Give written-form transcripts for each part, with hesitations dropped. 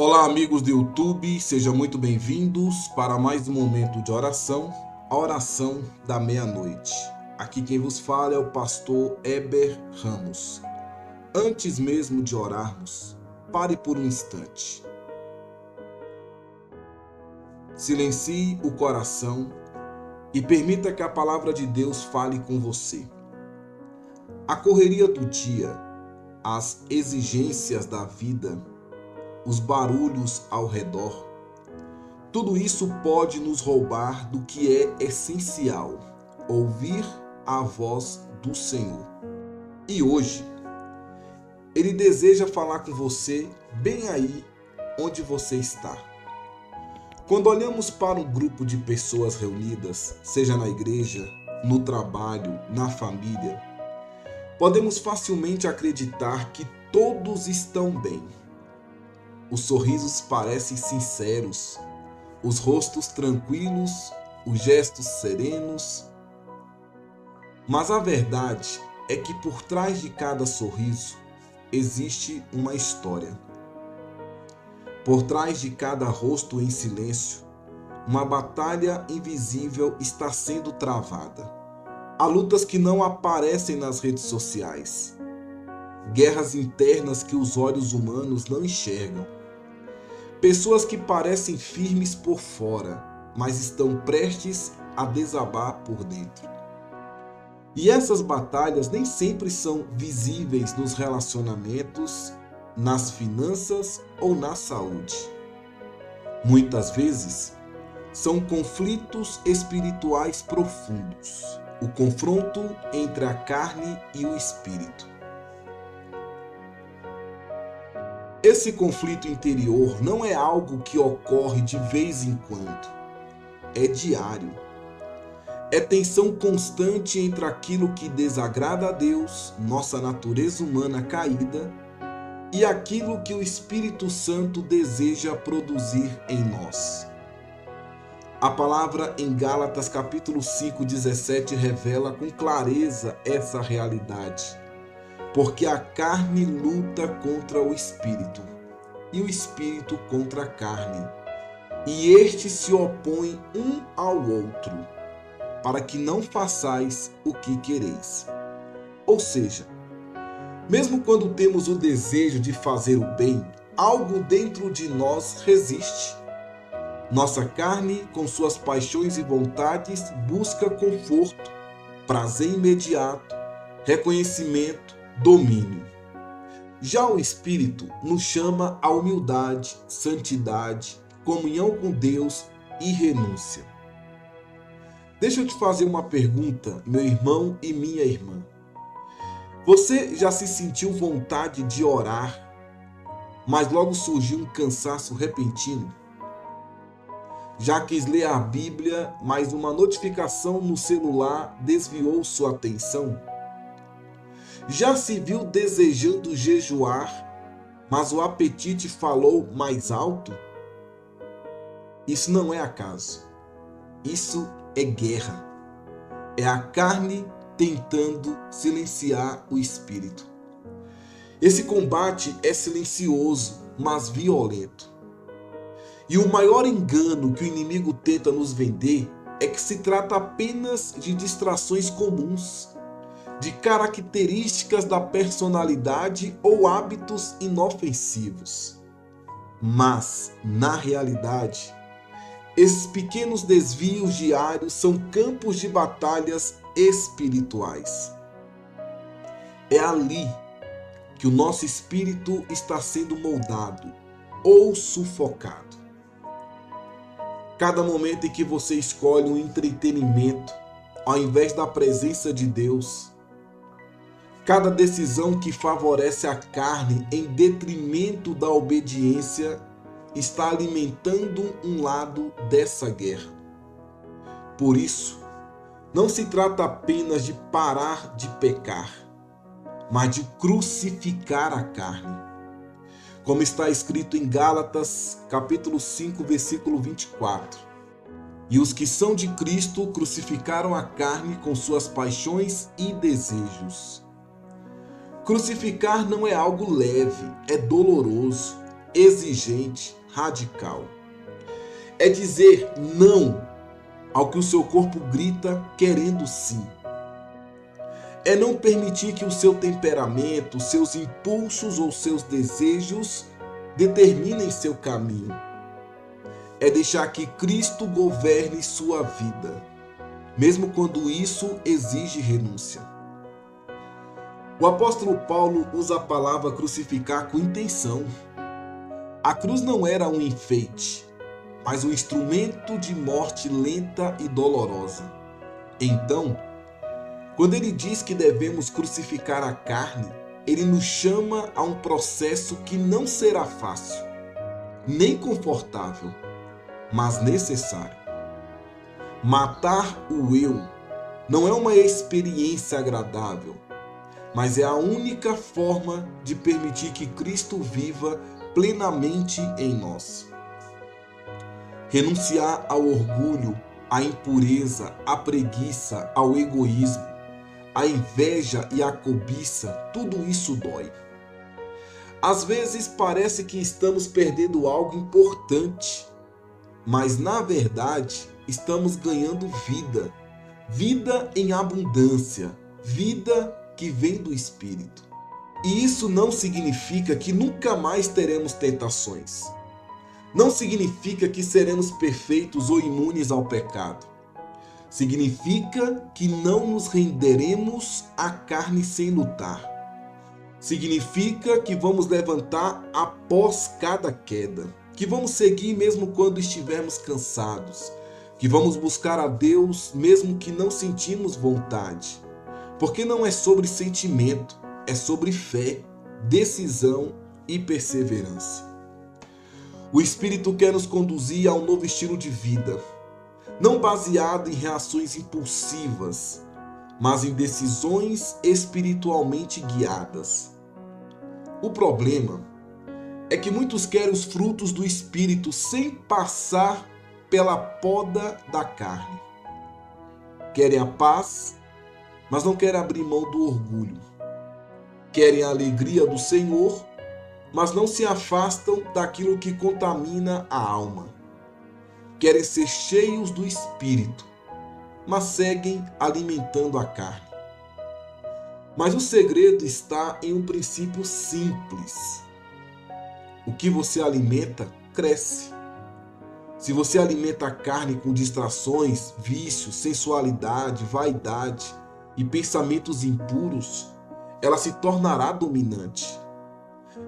Olá, amigos do YouTube, sejam muito bem-vindos para mais um momento de oração, a oração da meia-noite. Aqui quem vos fala é o pastor Heber Ramos. Antes mesmo de orarmos, pare por um instante. Silencie o coração e permita que a palavra de Deus fale com você. A correria do dia, as exigências da vida, os barulhos ao redor, tudo isso pode nos roubar do que é essencial, ouvir a voz do Senhor. E hoje, Ele deseja falar com você bem aí onde você está. Quando olhamos para um grupo de pessoas reunidas, seja na igreja, no trabalho, na família, podemos facilmente acreditar que todos estão bem. Os sorrisos parecem sinceros, os rostos tranquilos, os gestos serenos. Mas a verdade é que por trás de cada sorriso existe uma história. Por trás de cada rosto em silêncio, uma batalha invisível está sendo travada. Há lutas que não aparecem nas redes sociais, guerras internas que os olhos humanos não enxergam. Pessoas que parecem firmes por fora, mas estão prestes a desabar por dentro. E essas batalhas nem sempre são visíveis nos relacionamentos, nas finanças ou na saúde. Muitas vezes, são conflitos espirituais profundos, o confronto entre a carne e o espírito. Esse conflito interior não é algo que ocorre de vez em quando, é diário. É tensão constante entre aquilo que desagrada a Deus, nossa natureza humana caída, e aquilo que o Espírito Santo deseja produzir em nós. A palavra em Gálatas capítulo 5:17 revela com clareza essa realidade. Porque a carne luta contra o espírito, e o espírito contra a carne, e estes se opõem um ao outro, para que não façais o que quereis. Ou seja, mesmo quando temos o desejo de fazer o bem, algo dentro de nós resiste. Nossa carne, com suas paixões e vontades, busca conforto, prazer imediato, reconhecimento, domínio. Já o Espírito nos chama à humildade, santidade, comunhão com Deus e renúncia. Deixa eu te fazer uma pergunta, meu irmão e minha irmã. Você já se sentiu vontade de orar, mas logo surgiu um cansaço repentino? Já quis ler a Bíblia, mas uma notificação no celular desviou sua atenção? Já se viu desejando jejuar, mas o apetite falou mais alto? Isso não é acaso. Isso é guerra. É a carne tentando silenciar o espírito. Esse combate é silencioso, mas violento. E o maior engano que o inimigo tenta nos vender é que se trata apenas de distrações comuns, de características da personalidade ou hábitos inofensivos. Mas, na realidade, esses pequenos desvios diários são campos de batalhas espirituais. É ali que o nosso espírito está sendo moldado ou sufocado. Cada momento em que você escolhe um entretenimento ao invés da presença de Deus, cada decisão que favorece a carne em detrimento da obediência está alimentando um lado dessa guerra. Por isso, não se trata apenas de parar de pecar, mas de crucificar a carne. Como está escrito em Gálatas, capítulo 5, versículo 24. E os que são de Cristo crucificaram a carne com suas paixões e desejos. Crucificar não é algo leve, é doloroso. exigente, radical. É dizer não ao que o seu corpo grita querendo sim. É não permitir que o seu temperamento, seus impulsos ou seus desejos determinem seu caminho. É deixar que Cristo governe sua vida, mesmo quando isso exige renúncia. O apóstolo Paulo usa a palavra crucificar com intenção. A cruz não era um enfeite, mas um instrumento de morte lenta e dolorosa. Então, quando ele diz que devemos crucificar a carne, ele nos chama a um processo que não será fácil, nem confortável, mas necessário. Matar o eu não é uma experiência agradável, mas é a única forma de permitir que Cristo viva plenamente em nós. Renunciar ao orgulho, à impureza, à preguiça, ao egoísmo, à inveja e à cobiça, tudo isso dói. Às vezes parece que estamos perdendo algo importante, mas na verdade estamos ganhando vida, vida em abundância, vida que vem do Espírito. E isso não significa que nunca mais teremos tentações. Não significa que seremos perfeitos ou imunes ao pecado. Significa que não nos renderemos à carne sem lutar. Significa que vamos levantar após cada queda, que vamos seguir mesmo quando estivermos cansados, que vamos buscar a Deus mesmo que não sentimos vontade. Porque não é sobre sentimento, é sobre fé, decisão e perseverança. O Espírito quer nos conduzir a um novo estilo de vida, não baseado em reações impulsivas, mas em decisões espiritualmente guiadas. O problema é que muitos querem os frutos do Espírito sem passar pela poda da carne. Querem a paz, mas não querem abrir mão do orgulho. Querem a alegria do Senhor, mas não se afastam daquilo que contamina a alma. Querem ser cheios do Espírito, mas seguem alimentando a carne. Mas o segredo está em um princípio simples. O que você alimenta, cresce. Se você alimenta a carne com distrações, vícios, sensualidade, vaidade e pensamentos impuros, ela se tornará dominante.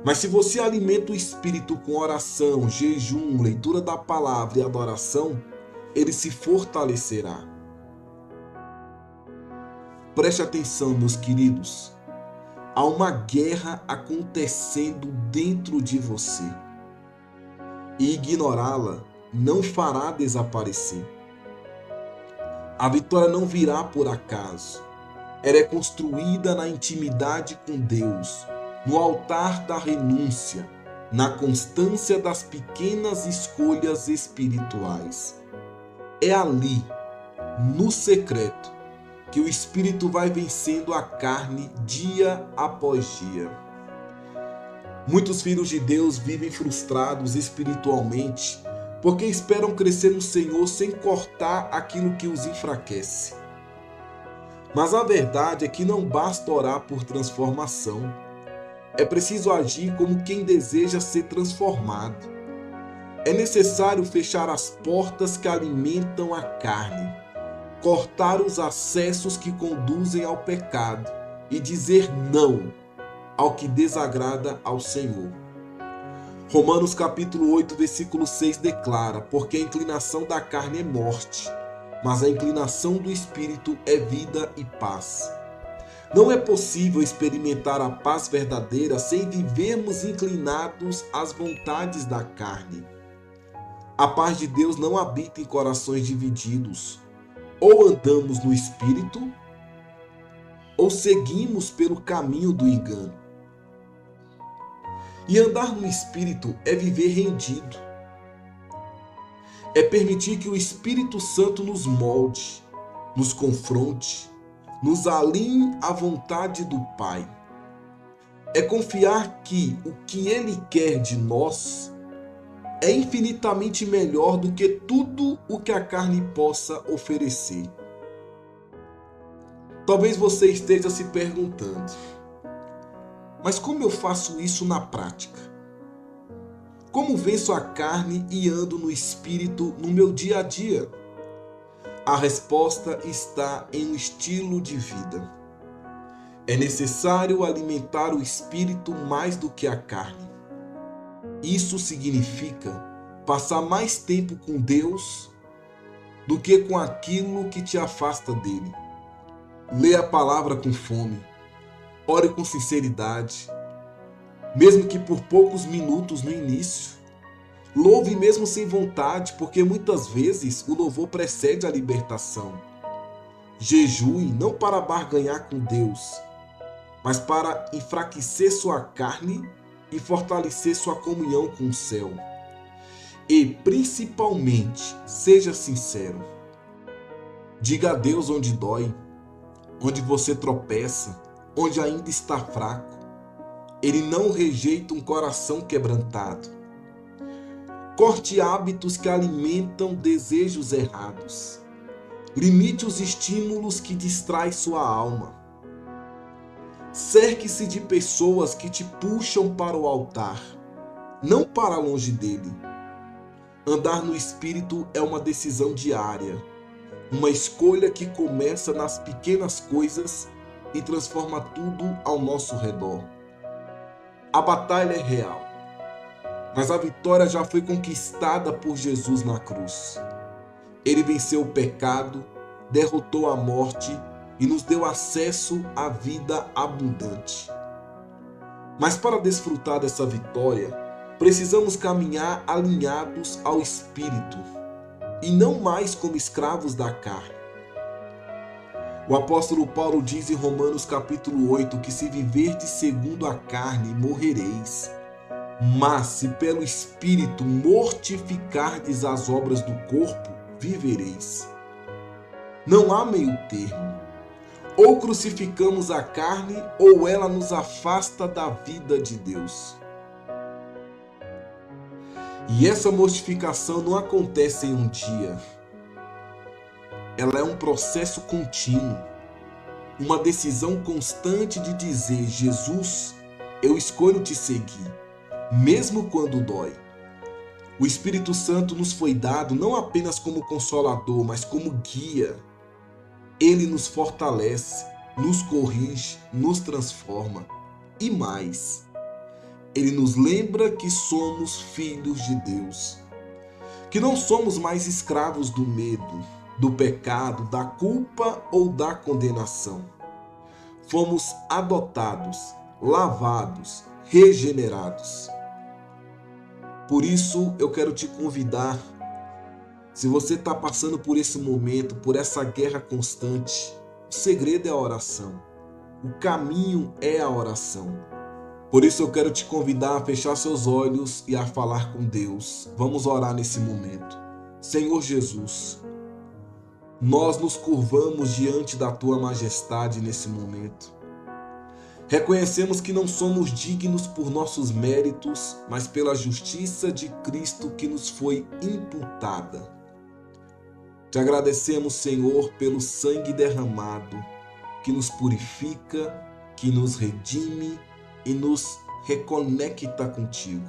Mas se você alimenta o espírito com oração, jejum, leitura da palavra e adoração, ele se fortalecerá. Preste atenção, meus queridos. Há uma guerra acontecendo dentro de você. E ignorá-la não fará desaparecer. A vitória não virá por acaso. Ela é construída na intimidade com Deus, no altar da renúncia, na constância das pequenas escolhas espirituais. É ali, no secreto, que o Espírito vai vencendo a carne dia após dia. Muitos filhos de Deus vivem frustrados espiritualmente porque esperam crescer no Senhor sem cortar aquilo que os enfraquece. Mas a verdade é que não basta orar por transformação. É preciso agir como quem deseja ser transformado. É necessário fechar as portas que alimentam a carne, cortar os acessos que conduzem ao pecado e dizer não ao que desagrada ao Senhor. Romanos capítulo 8, versículo 6 declara: porque a inclinação da carne é morte, mas a inclinação do Espírito é vida e paz. Não é possível experimentar a paz verdadeira sem vivermos inclinados às vontades da carne. A paz de Deus não habita em corações divididos. Ou andamos no Espírito, ou seguimos pelo caminho do engano. E andar no Espírito é viver rendido. É permitir que o Espírito Santo nos molde, nos confronte, nos alinhe à vontade do Pai. É confiar que o que Ele quer de nós é infinitamente melhor do que tudo o que a carne possa oferecer. Talvez você esteja se perguntando, mas como eu faço isso na prática? Como venço a carne e ando no Espírito no meu dia a dia? A resposta está em um estilo de vida. É necessário alimentar o Espírito mais do que a carne. Isso significa passar mais tempo com Deus do que com aquilo que te afasta dele. Leia a palavra com fome. Ore com sinceridade, mesmo que por poucos minutos no início. Louve mesmo sem vontade, porque muitas vezes o louvor precede a libertação. Jejue não para barganhar com Deus, mas para enfraquecer sua carne e fortalecer sua comunhão com o céu. E, principalmente, seja sincero. Diga a Deus onde dói, onde você tropeça, onde ainda está fraco. Ele não rejeita um coração quebrantado. Corte hábitos que alimentam desejos errados. Limite os estímulos que distraem sua alma. Cerque-se de pessoas que te puxam para o altar, não para longe dele. Andar no Espírito é uma decisão diária, uma escolha que começa nas pequenas coisas e transforma tudo ao nosso redor. A batalha é real, mas a vitória já foi conquistada por Jesus na cruz. Ele venceu o pecado, derrotou a morte e nos deu acesso à vida abundante. Mas para desfrutar dessa vitória, precisamos caminhar alinhados ao Espírito e não mais como escravos da carne. O apóstolo Paulo diz em Romanos capítulo 8 que se viverdes segundo a carne, morrereis. Mas se pelo Espírito mortificardes as obras do corpo, vivereis. Não há meio termo. Ou crucificamos a carne, ou ela nos afasta da vida de Deus. E essa mortificação não acontece em um dia. Ela é um processo contínuo, uma decisão constante de dizer: Jesus, eu escolho te seguir, mesmo quando dói. O Espírito Santo nos foi dado não apenas como consolador, mas como guia. Ele nos fortalece, nos corrige, nos transforma. E mais, ele nos lembra que somos filhos de Deus, que não somos mais escravos do medo, do pecado, da culpa ou da condenação. Fomos adotados, lavados, regenerados. Por isso eu quero te convidar, se você está passando por esse momento, por essa guerra constante, o segredo é a oração. O caminho é a oração. Por isso eu quero te convidar a fechar seus olhos e a falar com Deus. Vamos orar nesse momento. Senhor Jesus, nós nos curvamos diante da Tua majestade nesse momento. Reconhecemos que não somos dignos por nossos méritos, mas pela justiça de Cristo que nos foi imputada. Te agradecemos, Senhor, pelo sangue derramado, que nos purifica, que nos redime e nos reconecta contigo.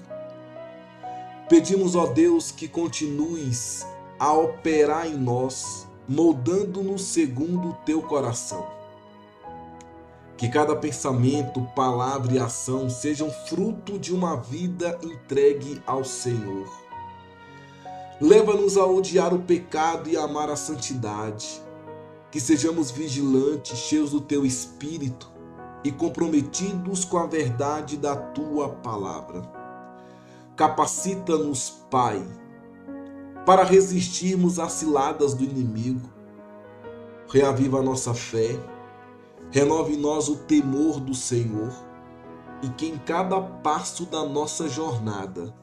Pedimos, ó Deus, que continues a operar em nós, moldando-nos segundo o teu coração. Que cada pensamento, palavra e ação sejam fruto de uma vida entregue ao Senhor. Leva-nos a odiar o pecado e a amar a santidade. Que sejamos vigilantes, cheios do teu Espírito e comprometidos com a verdade da tua palavra. Capacita-nos, Pai, para resistirmos às ciladas do inimigo. Reaviva a nossa fé, renove em nós o temor do Senhor e que em cada passo da nossa jornada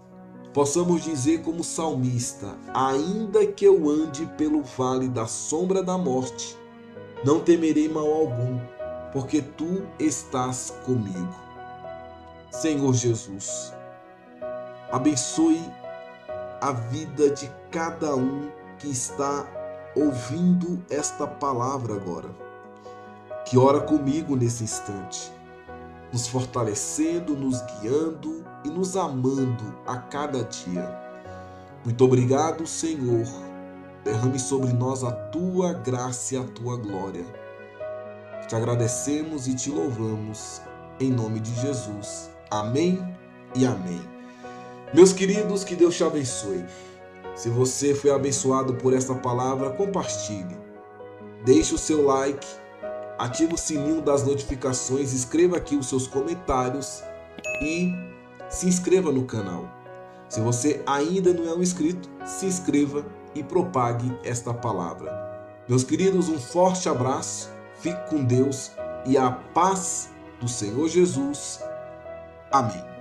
possamos dizer como salmista: ainda que eu ande pelo vale da sombra da morte, não temerei mal algum, porque tu estás comigo. Senhor Jesus, abençoe a vida de cada um que está ouvindo esta palavra agora, que ora comigo nesse instante, nos fortalecendo, nos guiando e nos amando a cada dia. Muito obrigado, Senhor. Derrame sobre nós a tua graça e a tua glória. Te agradecemos e te louvamos, em nome de Jesus. Amém e amém. Meus queridos, que Deus te abençoe. Se você foi abençoado por esta palavra, compartilhe. Deixe o seu like, ative o sininho das notificações, escreva aqui os seus comentários e se inscreva no canal. Se você ainda não é um inscrito, se inscreva e propague esta palavra. Meus queridos, um forte abraço, fique com Deus e a paz do Senhor Jesus. Amém.